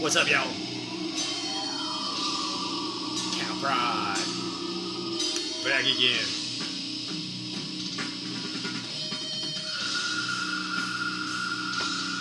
What's up, y'all? Cow Pride. Back again.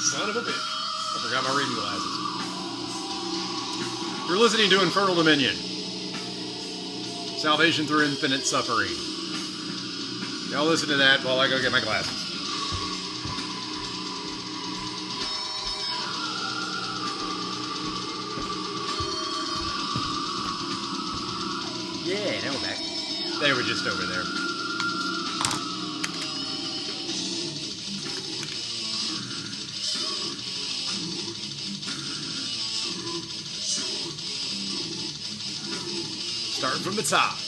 Son of a bitch. I forgot my reading glasses. You're listening to Infernal Dominion. Salvation through infinite suffering. Y'all listen to that while I go get my glasses. Yeah, now we're back. They were just over there. Start from the top.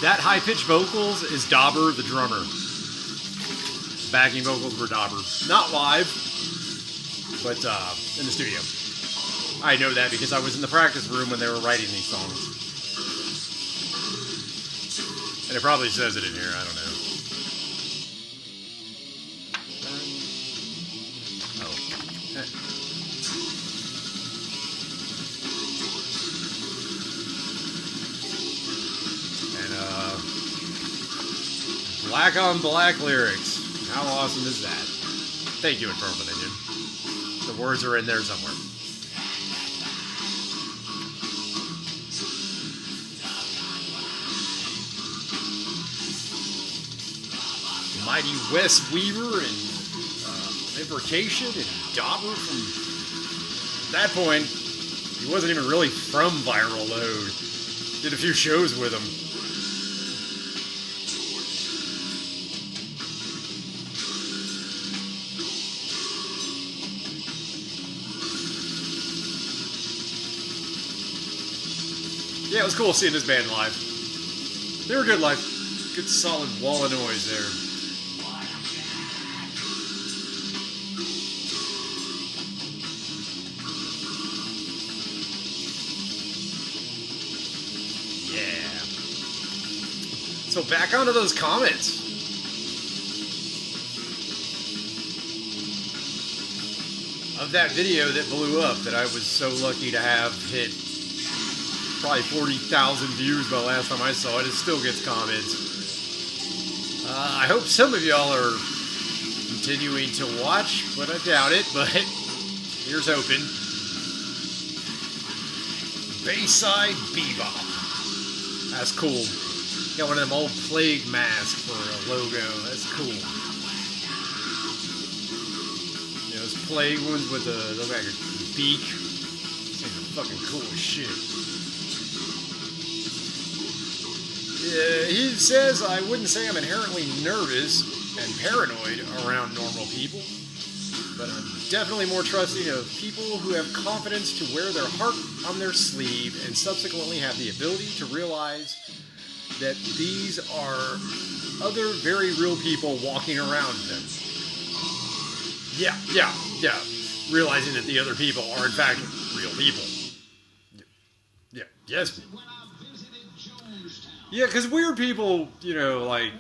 That high-pitched vocals is Dauber, the drummer. Backing vocals were Dauber. Not live, but in the studio. I know that because I was in the practice room when they were writing these songs. And it probably says it in here, I don't know. Black on black lyrics. How awesome is that? Thank you, Infernal Dominion. The words are in there somewhere. Mighty Wes Weaver and Imprecation and Dauber from that point. He wasn't even really from Viral Load. Did a few shows with him. Yeah, it was cool seeing this band live. They were good live. Good solid wall of noise there. Yeah. So back onto those comments. Of that video that blew up that I was so lucky to have hit probably 40,000 views by the last time I saw it. It still gets comments. I hope some of y'all are continuing to watch, but I doubt it. But here's hoping. Bayside Bebop. That's cool. Got one of them old plague masks for a logo. That's cool. Yeah, those plague ones with the look like a beak. These things are fucking cool as shit. He says, I wouldn't say I'm inherently nervous and paranoid around normal people, but I'm definitely more trusting of people who have confidence to wear their heart on their sleeve and subsequently have the ability to realize that these are other very real people walking around them. Yeah. Realizing that the other people are in fact real people. Yeah, yes. Yeah, because weird people, you know, like,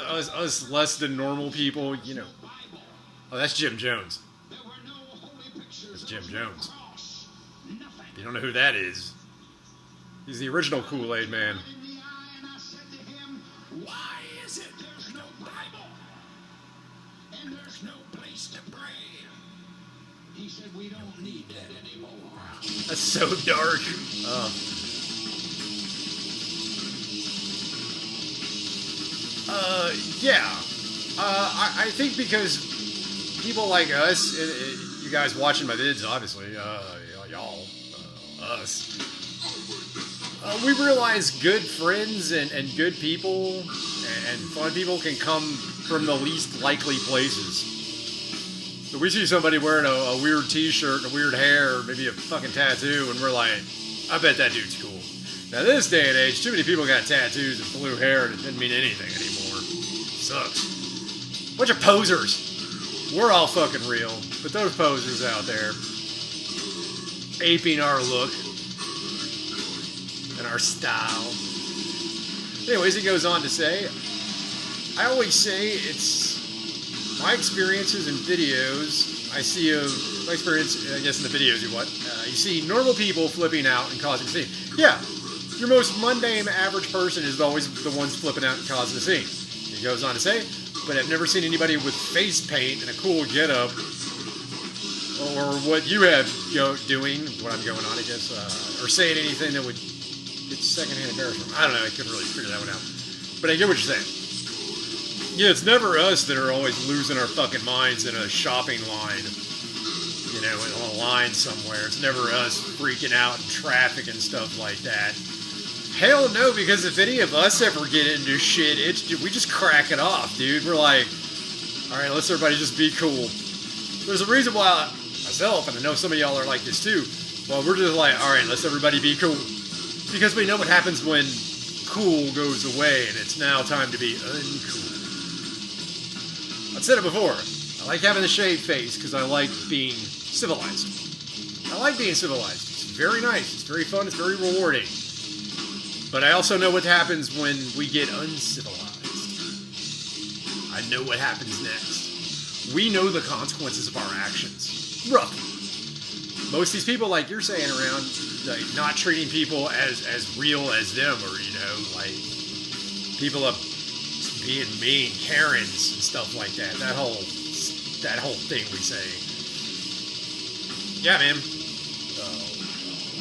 us less than normal people, you know. Oh, that's Jim Jones. That's Jim Jones. If you don't know who that is, he's the original Kool-Aid Man. Why is it there's no Bible? And there's no place to pray. He said we don't need that anymore. That's so dark. I think because people like us, you guys watching my vids, obviously, y'all, us, we realize good friends and good people and fun people can come from the least likely places. So we see somebody wearing a weird t-shirt and a weird hair, maybe a fucking tattoo, and we're like, I bet that dude's cool. Now, this day and age, too many people got tattoos and blue hair, and it didn't mean anything anymore. Sucks. Bunch of posers. We're all fucking real, but those posers out there aping our look. our style. Anyways, he goes on to say, I always say it's my experiences in videos. I see my experience, I guess, in the videos you see normal people flipping out and causing a scene. Yeah, your most mundane, average person is always the ones flipping out and causing a scene. He goes on to say, but I've never seen anybody with face paint and a cool getup, or what you have doing, what I'm going on, I guess, or saying anything that would get secondhand embarrassment. I don't know, I couldn't really figure that one out. But I get what you're saying. Yeah, it's never us that are always losing our fucking minds in a shopping line, in a line somewhere. It's never us freaking out in traffic and stuff like that. Hell no, because if any of us ever get into shit, we just crack it off, dude. We're like, alright, let's everybody just be cool. There's a reason why myself, and I know some of y'all are like this too, well, we're just like, alright, let's everybody be cool. Because we know what happens when cool goes away, and it's now time to be uncool. I've said it before. I like having the shaved face because I like being civilized. I like being civilized. It's very nice. It's very fun. It's very rewarding. But I also know what happens when we get uncivilized. I know what happens next. We know the consequences of our actions. Roughly. Most of these people, like you're saying around, like not treating people as real as them, or like people of being mean, Karens and stuff like that. That whole thing we say. Yeah, man.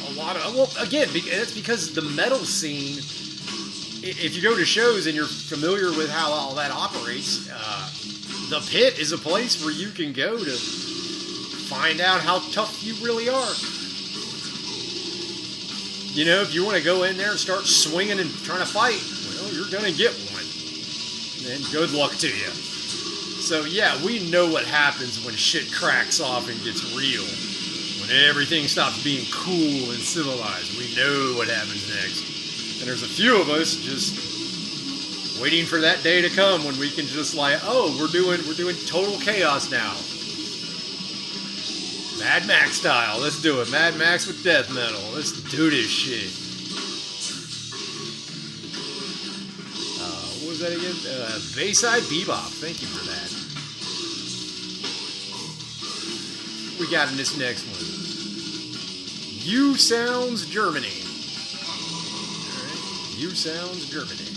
A lot of, well, again, it's because the metal scene, if you go to shows and you're familiar with how all that operates, the pit is a place where you can go to find out how tough you really are. If you want to go in there and start swinging and trying to fight, well, you're going to get one. And good luck to you. So yeah, we know what happens when shit cracks off and gets real. When everything stops being cool and civilized. We know what happens next. And there's a few of us just waiting for that day to come when we can just like, oh, we're doing total chaos now. Mad Max style. Let's do it. Mad Max with death metal. Let's do this shit. What was that again? Bayside Bebop. Thank you for that. We got in this next one. U Sounds Germany. Alright. U Sounds Germany.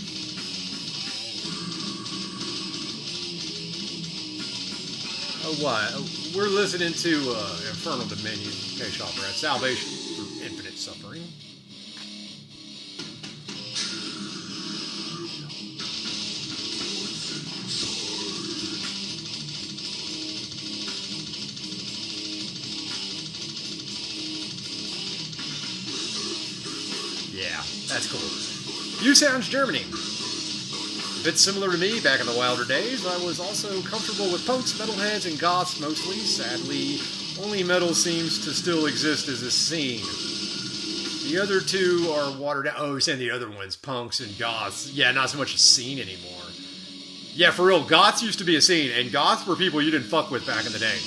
Oh, what? We're listening to Infernal Dominion, Case Opera, Salvation Through Infinite Suffering. Yeah, that's cool. U Sounds Germany. A bit similar to me back in the wilder days, I was also comfortable with punks, metalheads, and goths mostly. Sadly, only metal seems to still exist as a scene. The other two are watered down. Oh, you're saying the other ones, punks and goths. Yeah, not so much a scene anymore. Yeah, for real, goths used to be a scene, and goths were people you didn't fuck with back in the day.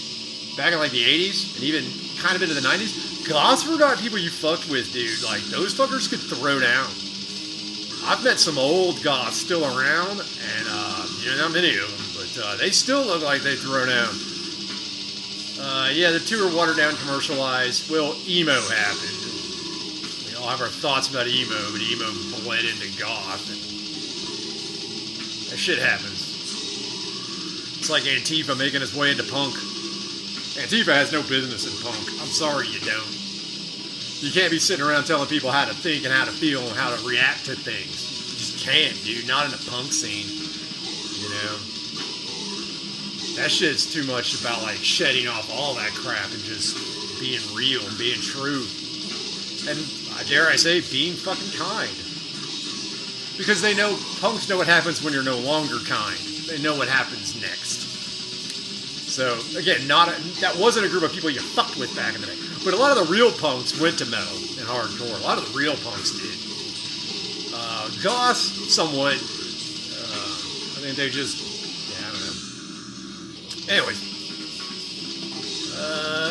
Back in like the 80s, and even kind of into the 90s, goths were not people you fucked with, dude. Like, those fuckers could throw down. I've met some old goths still around, and, not many of them, but they still look like they throw down. Yeah, the two are watered down, commercialized. Well, emo happened. We all have our thoughts about emo, but emo bled into goth, and that shit happens. It's like Antifa making its way into punk. Antifa has no business in punk. I'm sorry you don't. You can't be sitting around telling people how to think and how to feel and how to react to things. You just can't, dude. Not in a punk scene. That shit's too much about, like, shedding off all that crap and just being real and being true. And, dare I say, being fucking kind. Because they know, punks know what happens when you're no longer kind. They know what happens next. So, again, that wasn't a group of people you fucked with back in the day. But a lot of the real punks went to metal and hardcore. A lot of the real punks did. Goths, somewhat. I think they just... Yeah, I don't know. Anyways.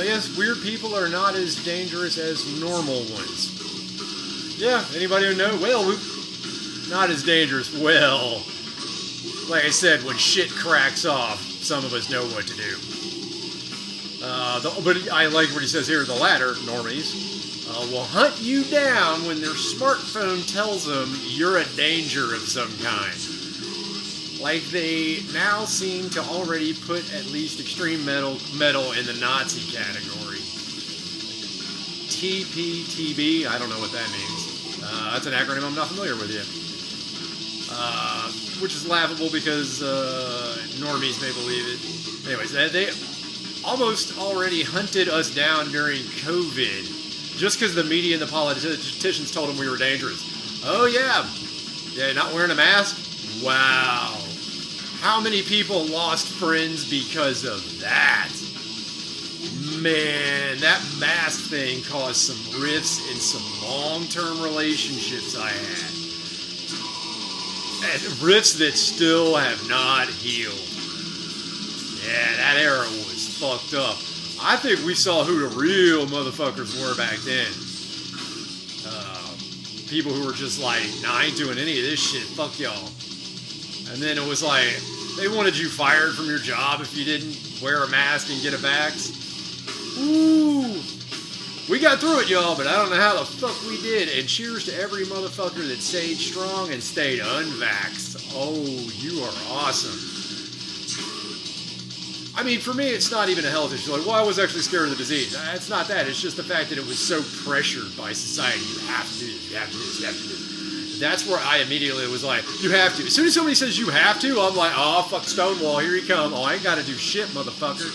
Yes, weird people are not as dangerous as normal ones. Yeah, anybody who know? Well, not as dangerous. Well, like I said, when shit cracks off, some of us know what to do. But I like what he says here, the latter, normies, will hunt you down when their smartphone tells them you're a danger of some kind. Like they now seem to already put at least extreme metal in the Nazi category. TPTB, I don't know what that means. That's an acronym I'm not familiar with yet. Which is laughable because normies may believe it. Anyways, they almost already hunted us down during COVID just because the media and the politicians told them we were dangerous. Oh yeah, not wearing a mask? Wow. How many people lost friends because of that? Man, that mask thing caused some rifts in some long-term relationships I had. And rifts that still have not healed. Yeah, that era was fucked up. I think we saw who the real motherfuckers were back then. People who were just like, nah, I ain't doing any of this shit, fuck y'all. And then it was like, they wanted you fired from your job if you didn't wear a mask and get a vax. Ooh. We got through it, y'all, but I don't know how the fuck we did. And cheers to every motherfucker that stayed strong and stayed unvaxxed. Oh, you are awesome. I mean, for me, it's not even a health issue. Like, well, I was actually scared of the disease. It's not that. It's just the fact that it was so pressured by society. You have to do this, you have to do this, you have to do this. That's where I immediately was like, you have to. As soon as somebody says you have to, I'm like, oh, fuck Stonewall, here he come. Oh, I ain't got to do shit, motherfucker.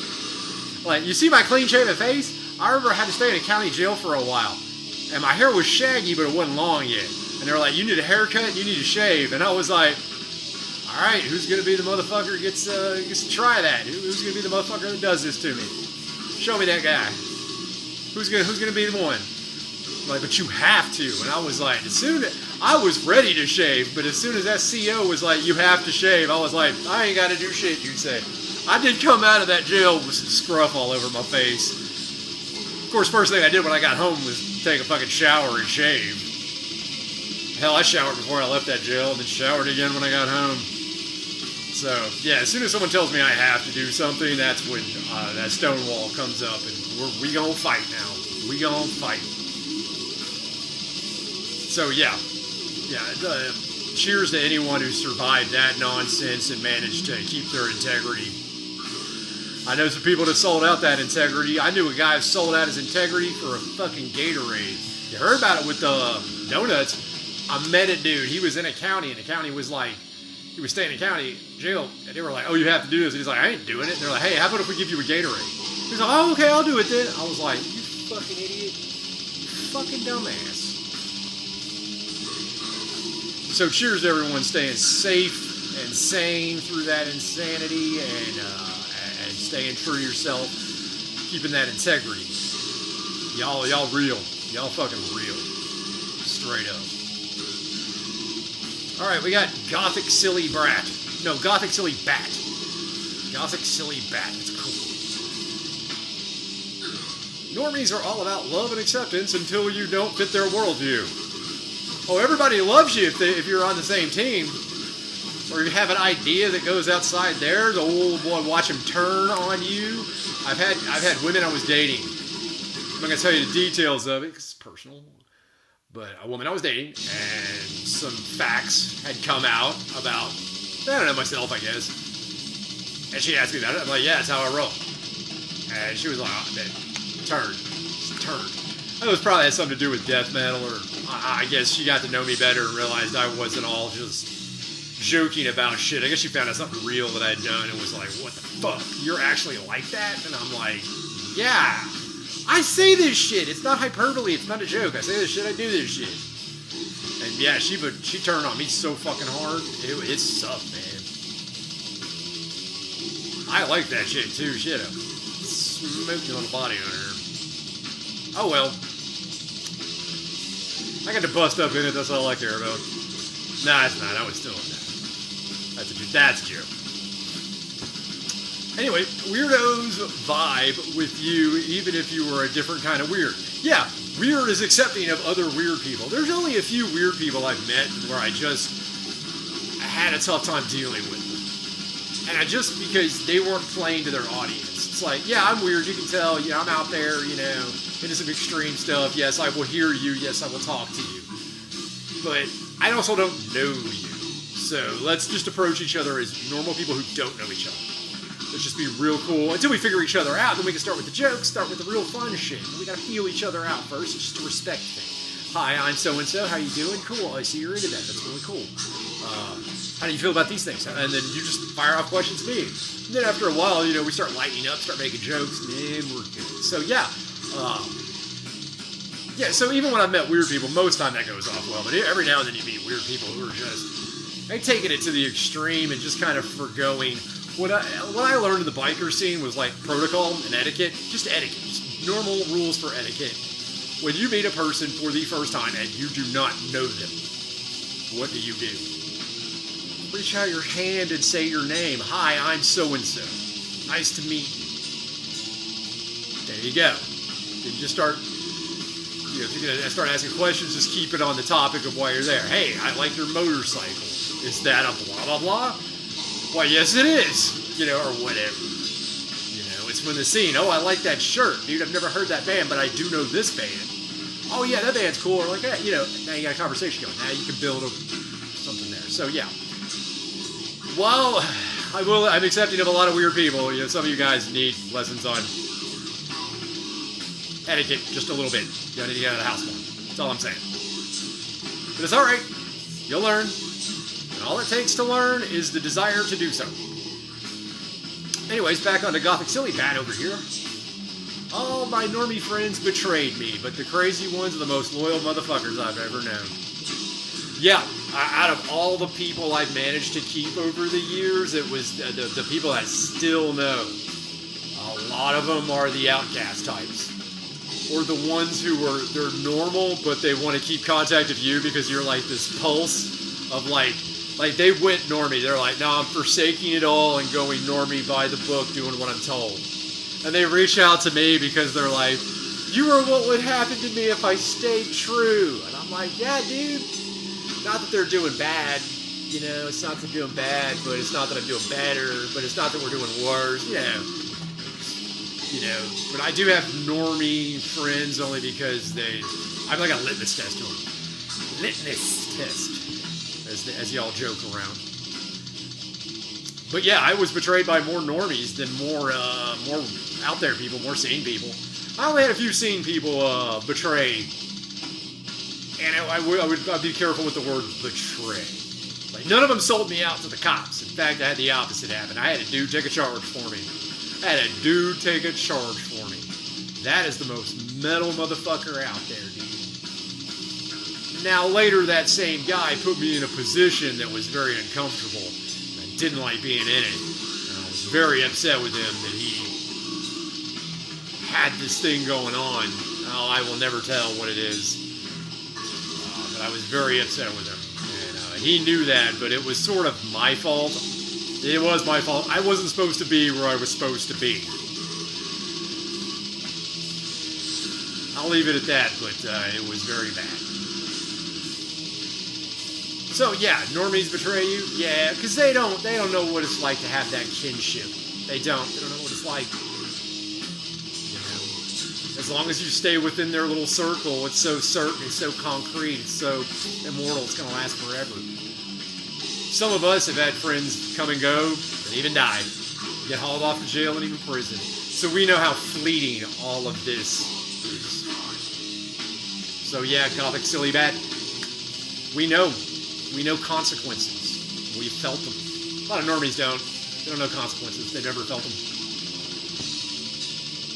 Like, you see my clean-shaven face? I remember I had to stay in a county jail for a while. And my hair was shaggy, but it wasn't long yet. And they were like, you need a haircut and you need to shave. And I was like, all right, who's going to be the motherfucker who gets to try that? Who's going to be the motherfucker that does this to me? Show me that guy. Who's gonna be the one? Like, but you have to. And I was like, I was ready to shave, but as soon as that CO was like, you have to shave, I was like, I ain't got to do shit, you'd say. I did come out of that jail with some scruff all over my face. Of course, first thing I did when I got home was take a fucking shower and shave. Hell, I showered before I left that jail and then showered again when I got home. So, yeah, as soon as someone tells me I have to do something, that's when that Stonewall comes up and we gonna fight now. We gonna fight. So, yeah, cheers to anyone who survived that nonsense and managed to keep their integrity. I know some people that sold out that integrity. I knew a guy who sold out his integrity for a fucking Gatorade. You heard about it with the donuts. I met a dude. He was in a county, and the county was like, he was staying in county jail, and they were like, oh, you have to do this. And he's like, I ain't doing it. And they're like, hey, how about if we give you a Gatorade? He's like, oh, okay, I'll do it then. I was like, you fucking idiot. You fucking dumbass. So cheers to everyone staying safe and sane through that insanity and staying true to yourself, keeping that integrity. Y'all real. Y'all fucking real. Straight up. Alright, we got Gothic Silly Brat. No, Gothic Silly Bat. Gothic Silly Bat. It's cool. Normies are all about love and acceptance until you don't fit their worldview. Oh, everybody loves you if you're on the same team. Or you have an idea that goes outside theirs. Oh boy, watch them turn on you. I've had women I was dating. I'm not going to tell you the details of it because it's personal. But a woman I was dating, and some facts had come out about, I don't know, myself, I guess. And she asked me about it. I'm like, yeah, that's how I roll. And she was like, oh, man, turn. It was probably had something to do with death metal, or I guess she got to know me better and realized I wasn't all just joking about shit. I guess she found out something real that I'd done and was like, what the fuck? You're actually like that? And I'm like, yeah. I say this shit. It's not hyperbole. It's not a joke. I say this shit. I do this shit. And yeah, she turned on me so fucking hard. It sucked, man. I like that shit too. Shit, I'm smoking on the body on her. Oh well. I got to bust up in it. That's all I care about. Nah, it's not. I was still in that. That's a joke. Anyway, weirdos vibe with you even if you were a different kind of weird. Yeah, weird is accepting of other weird people. There's only a few weird people I've met where I had a tough time dealing with them. And just because they weren't playing to their audience. It's like, yeah, I'm weird, you can tell, I'm out there, into some extreme stuff. Yes, I will hear you. Yes, I will talk to you. But I also don't know you. So let's just approach each other as normal people who don't know each other. Let's just be real cool until we figure each other out. Then we can start with the jokes, start with the real fun shit. We gotta feel each other out first. It's just a respect thing. Hi, I'm so-and-so. How you doing? Cool. I see you're into that. That's really cool. How do you feel about these things? And then you just fire off questions to me. And then after a while, we start lightening up, start making jokes, and then we're good. So yeah. So even when I've met weird people, most time that goes off well. But every now and then you meet weird people who are just taking it to the extreme and just kind of forgoing. What I learned in the biker scene was like protocol and etiquette. Just etiquette. Just normal rules for etiquette. When you meet a person for the first time and you do not know them, what do? Reach out your hand and say your name. Hi, I'm so-and-so. Nice to meet you. There you go. Then just start, if you're going to start asking questions, just keep it on the topic of why you're there. Hey, I like your motorcycle. Is that a blah, blah, blah? Why, yes, it is. Or whatever. It's when the scene, oh, I like that shirt. Dude, I've never heard that band, but I do know this band. Oh, yeah, that band's cool. Or like that. Now you got a conversation going. Now you can build something there. So, yeah. Well, I'm accepting of a lot of weird people. Some of you guys need lessons on etiquette just a little bit. You need to get out of the house more. That's all I'm saying. But it's all right. You'll learn. And all it takes to learn is the desire to do so. Anyways, back on to Gothic Silly Bat over here. All my normie friends betrayed me, but the crazy ones are the most loyal motherfuckers I've ever known. Yeah, out of all the people I've managed to keep over the years, it was the people I still know. A lot of them are the outcast types. Or the ones who they're normal, but they want to keep contact with you because you're like this pulse of like they went normie. They're like, no, I'm forsaking it all and going normie by the book, doing what I'm told. And they reach out to me because they're like, you are what would happen to me if I stayed true. And I'm like, yeah, dude. Not that they're doing bad, it's not that they're doing bad, but it's not that I'm doing better, but it's not that we're doing worse, but I do have normie friends only because I'm like a litmus test to them. Litmus test, as y'all joke around. But yeah, I was betrayed by more normies than more out there people, more sane people. I only had a few sane people betray. And I'd be careful with the word betray. Like, none of them sold me out to the cops. In fact, I had the opposite happen. I had a dude take a charge for me. That is the most metal motherfucker out there, dude. Now, later, that same guy put me in a position that was very uncomfortable. I didn't like being in it. And I was very upset with him that he had this thing going on. Oh, I will never tell what it is. I was very upset with him, and he knew that, but it was sort of my fault. It was my fault. I wasn't supposed to be where I was supposed to be. I'll leave it at that, but it was very bad. So yeah, normies betray you? Yeah, because they don't know what it's like to have that kinship. They don't know what it's like. As long as you stay within their little circle, it's so certain, it's so concrete, it's so immortal, it's going to last forever. Some of us have had friends come and go and even die, get hauled off to jail and even prison. So we know how fleeting all of this is. So yeah, Gothic Silly Bat, we know consequences. We've felt them. A lot of normies don't. They don't know consequences. They've never felt them.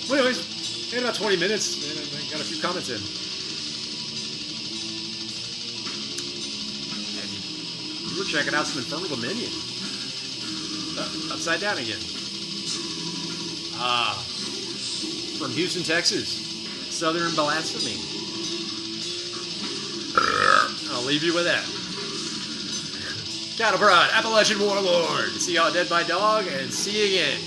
Well, anyways, in about 20 minutes, and I got a few comments in. And we're checking out some Infernal Dominion. Upside down again. From Houston, Texas. Southern Blasphemy. I'll leave you with that. Cattle Prod, Appalachian Warlord. See y'all dead by dog, and see you again.